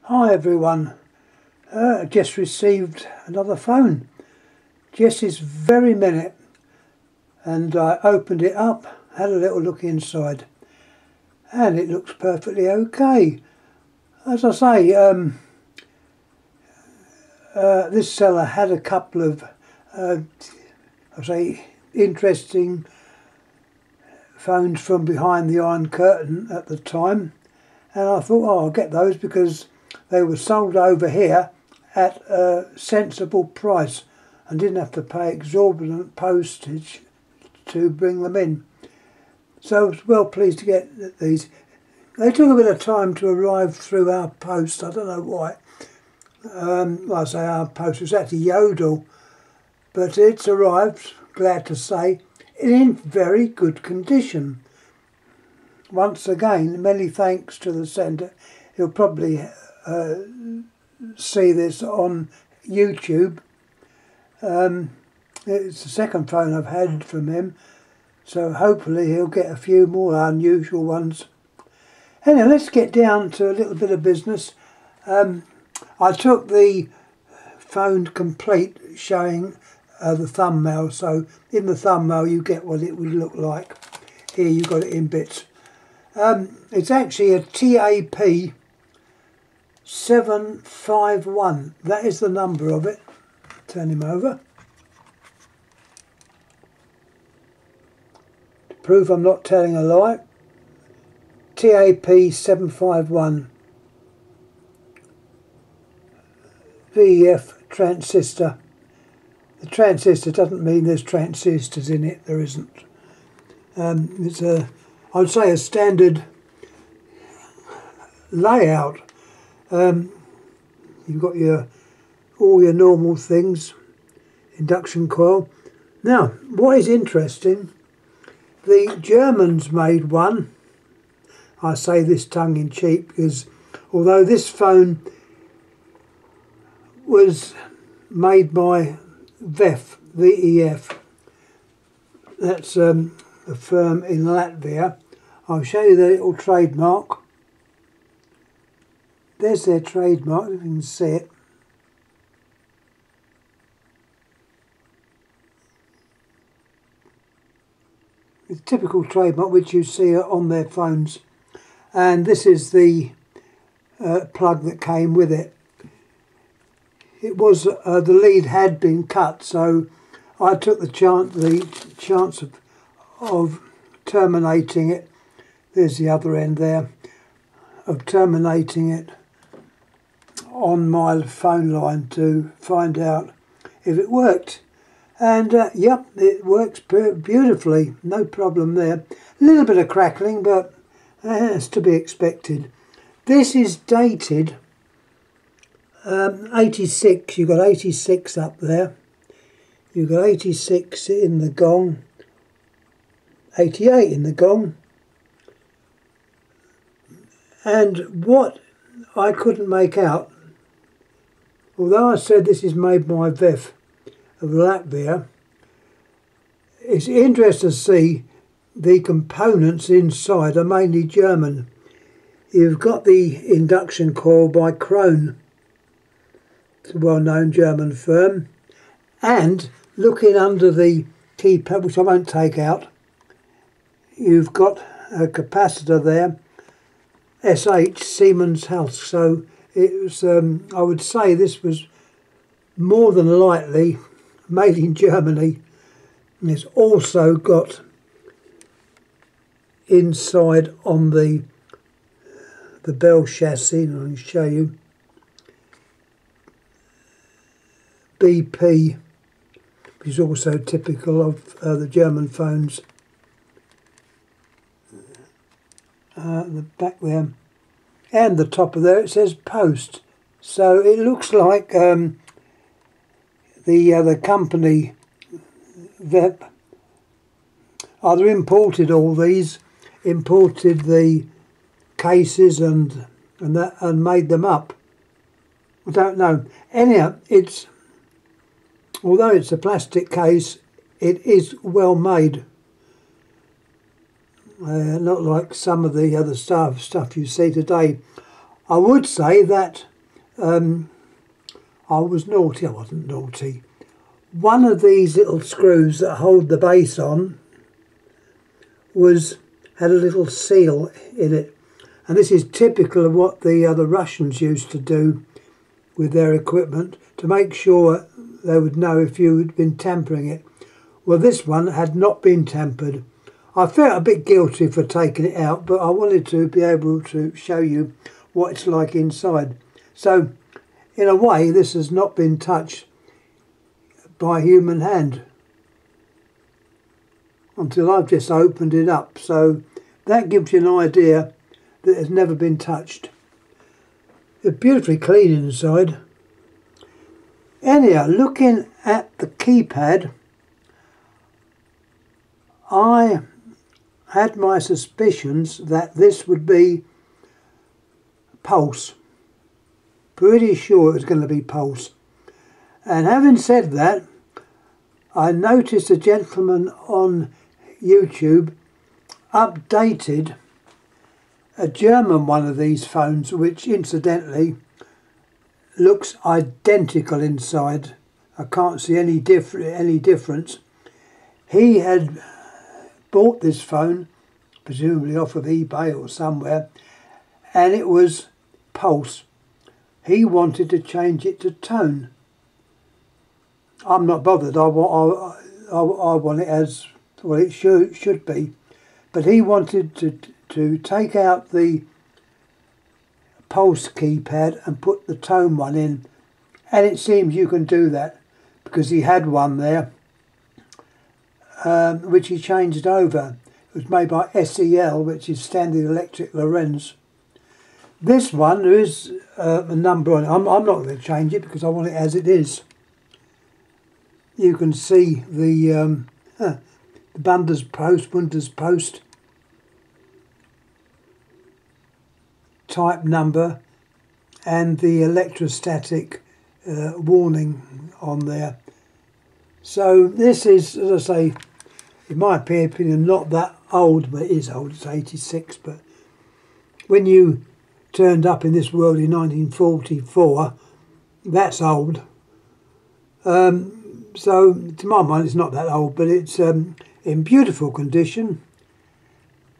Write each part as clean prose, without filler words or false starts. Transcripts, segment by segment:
Hi everyone, just received another phone just this very minute, and I opened it up, had a little look inside, and it looks perfectly okay. As I say, this seller had a couple of interesting phones from behind the Iron Curtain at the time, and I thought, oh, I'll get those because they were sold over here at a sensible price and didn't have to pay exorbitant postage to bring them in. So I was well pleased to get these. They took a bit of time to arrive through our post. I don't know why. I say our post, it was actually Yodel, but it's arrived, glad to say, in very good condition. Once again, many thanks to the sender. He'll probably see this on YouTube. It's the second phone I've had from him, so hopefully he'll get a few more unusual ones. Anyway, let's get down to a little bit of business. I took the phone complete, showing the thumbnail, so in the thumbnail you get what it would look like. Here you've got it in bits. It's actually a TAP 751. That is the number of it. Turn him over. To prove I'm not telling a lie. TAP 751. VEF transistor. The transistor doesn't mean there's transistors in it. There isn't. It's a, I'd say, a standard layout. You've got all your normal things, induction coil. Now, what is interesting, the Germans made one. I say this tongue in cheek because although this phone was made by VEF, that's a firm in Latvia. I'll show you the little trademark. There's their trademark, if you can see it. It's a typical trademark which you see on their phones. And this is the plug that came with it. It was, the lead had been cut, so I took the chance of terminating it. There's the other end there, of terminating it on my phone line to find out if it worked. And yep, it works beautifully, no problem there. A little bit of crackling, but it's to be expected. This is dated 86, you've got 86 up there. You've got 86 in the gong, 88 in the gong. And what I couldn't make out, although I said this is made by VEF of Latvia, it's interesting to see the components inside are mainly German. You've got the induction coil by Krone. It's a well-known German firm. And looking under the keypad, which I won't take out, you've got a capacitor there, SH Siemens House. So it was, I would say this was more than likely made in Germany. And it's also got inside on the bell chassis, and I'll show you, BP, which is also typical of the German phones. The back there, and the top of there, it says post. So it looks like the company VEF either imported all these, imported the cases and made them up. I don't know. Anyhow, although it's a plastic case, it is well made. Not like some of the other stuff you see today. I would say that I was naughty. I wasn't naughty. One of these little screws that hold the base on had a little seal in it, and this is typical of what the Russians used to do with their equipment to make sure they would know if you had been tampering it. Well, this one had not been tampered. I felt a bit guilty for taking it out, but I wanted to be able to show you what it's like inside. So, in a way, this has not been touched by human hand until I've just opened it up. So that gives you an idea that it's never been touched. It's beautifully clean inside. Anyhow, looking at the keypad, I had my suspicions that this would be pulse. Pretty sure it was going to be pulse. And having said that, I noticed a gentleman on YouTube updated a German one of these phones, which incidentally looks identical inside. I can't see any difference. He had bought this phone, presumably off of eBay or somewhere, and it was pulse. He wanted to change it to tone. I'm not bothered. I want it as well. It should be, but he wanted to take out the pulse keypad and put the tone one in, and it seems you can do that because he had one there, which he changed over. It was made by SEL, which is Standard Electric Lorenz. This one, there is a number on it. I'm not going to change it because I want it as it is. You can see the Bundespost type number and the electrostatic warning on there. So this is, as I say, in my opinion, not that old, but it is old. It's 86, but when you turned up in this world in 1944, that's old. So to my mind, it's not that old, but it's in beautiful condition.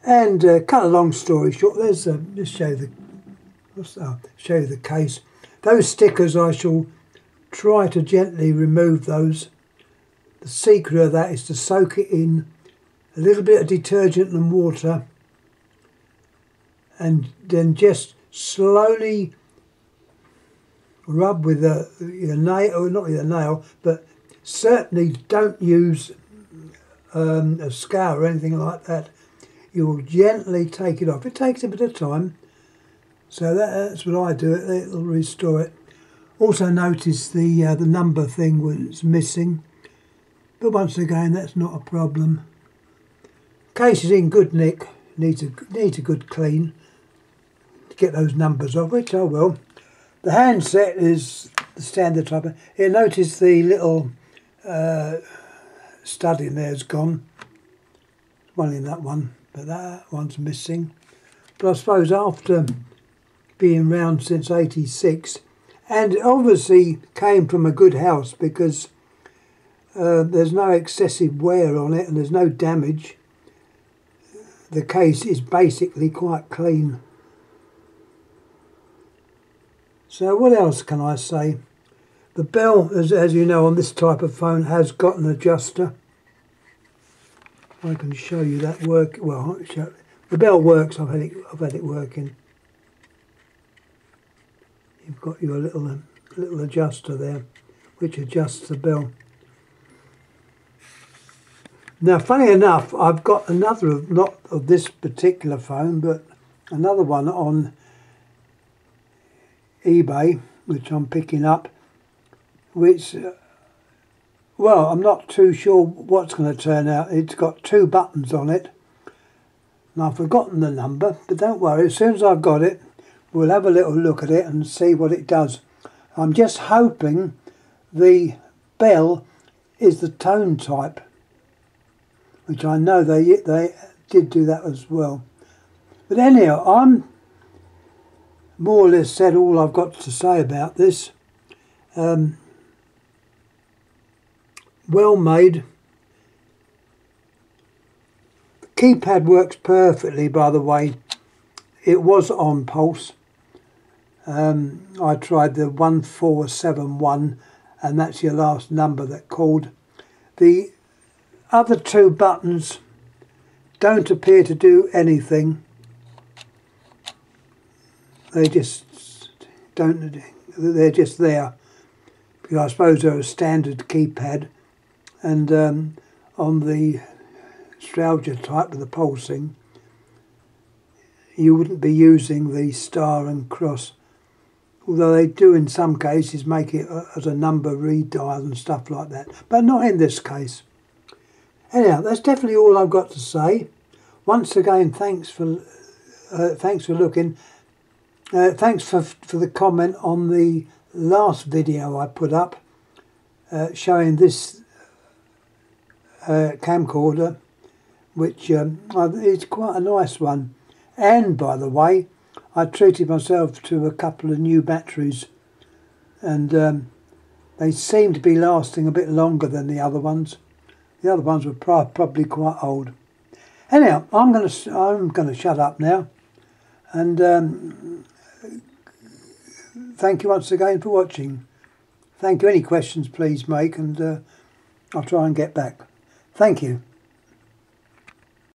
And cut a long story short, there's just show you the case. Those stickers, I shall try to gently remove those. The secret of that is to soak it in a little bit of detergent and water, and then just slowly rub with your nail, or not with a nail, but certainly don't use a scour or anything like that. You will gently take it off. It takes a bit of time, so that's what I do. It'll restore it. Also notice the number thing was missing, but once again, that's not a problem. Case is in good nick. Needs a good clean to get those numbers off, which I will. The handset is the standard type. You'll notice the little stud in there is gone. One in that one, but that one's missing. But I suppose after being around since 86, and it obviously came from a good house because there's no excessive wear on it and there's no damage. The case is basically quite clean. So what else can I say? The bell, as you know, on this type of phone has got an adjuster. I can show you that work. Well, the bell works. I've had it working. You've got your little adjuster there, which adjusts the bell. Now, funny enough, I've got another, not of this particular phone, but another one on eBay, which I'm picking up, which, well, I'm not too sure what's going to turn out. It's got 2 buttons on it, and I've forgotten the number, but don't worry, as soon as I've got it, we'll have a little look at it and see what it does. I'm just hoping the bell is the tone type, which I know they did do that as well. But anyhow, I'm more or less said all I've got to say about this. Well made. The keypad works perfectly, by the way. It was on pulse. I tried the 1471, and that's your last number that called. The other two buttons don't appear to do anything. They just don't, they're just there. Because I suppose they're a standard keypad, and on the Strauja type with the pulsing, you wouldn't be using the star and cross, although they do in some cases make it as a number redial and stuff like that, but not in this case. Anyhow, that's definitely all I've got to say. Once again, thanks for looking. Thanks for the comment on the last video I put up showing this camcorder, which is quite a nice one. And by the way, I treated myself to a couple of new batteries, and they seem to be lasting a bit longer than the other ones. The other ones were probably quite old. Anyhow, I'm gonna shut up now, and thank you once again for watching. Thank you. Any questions, please make, and I'll try and get back. Thank you.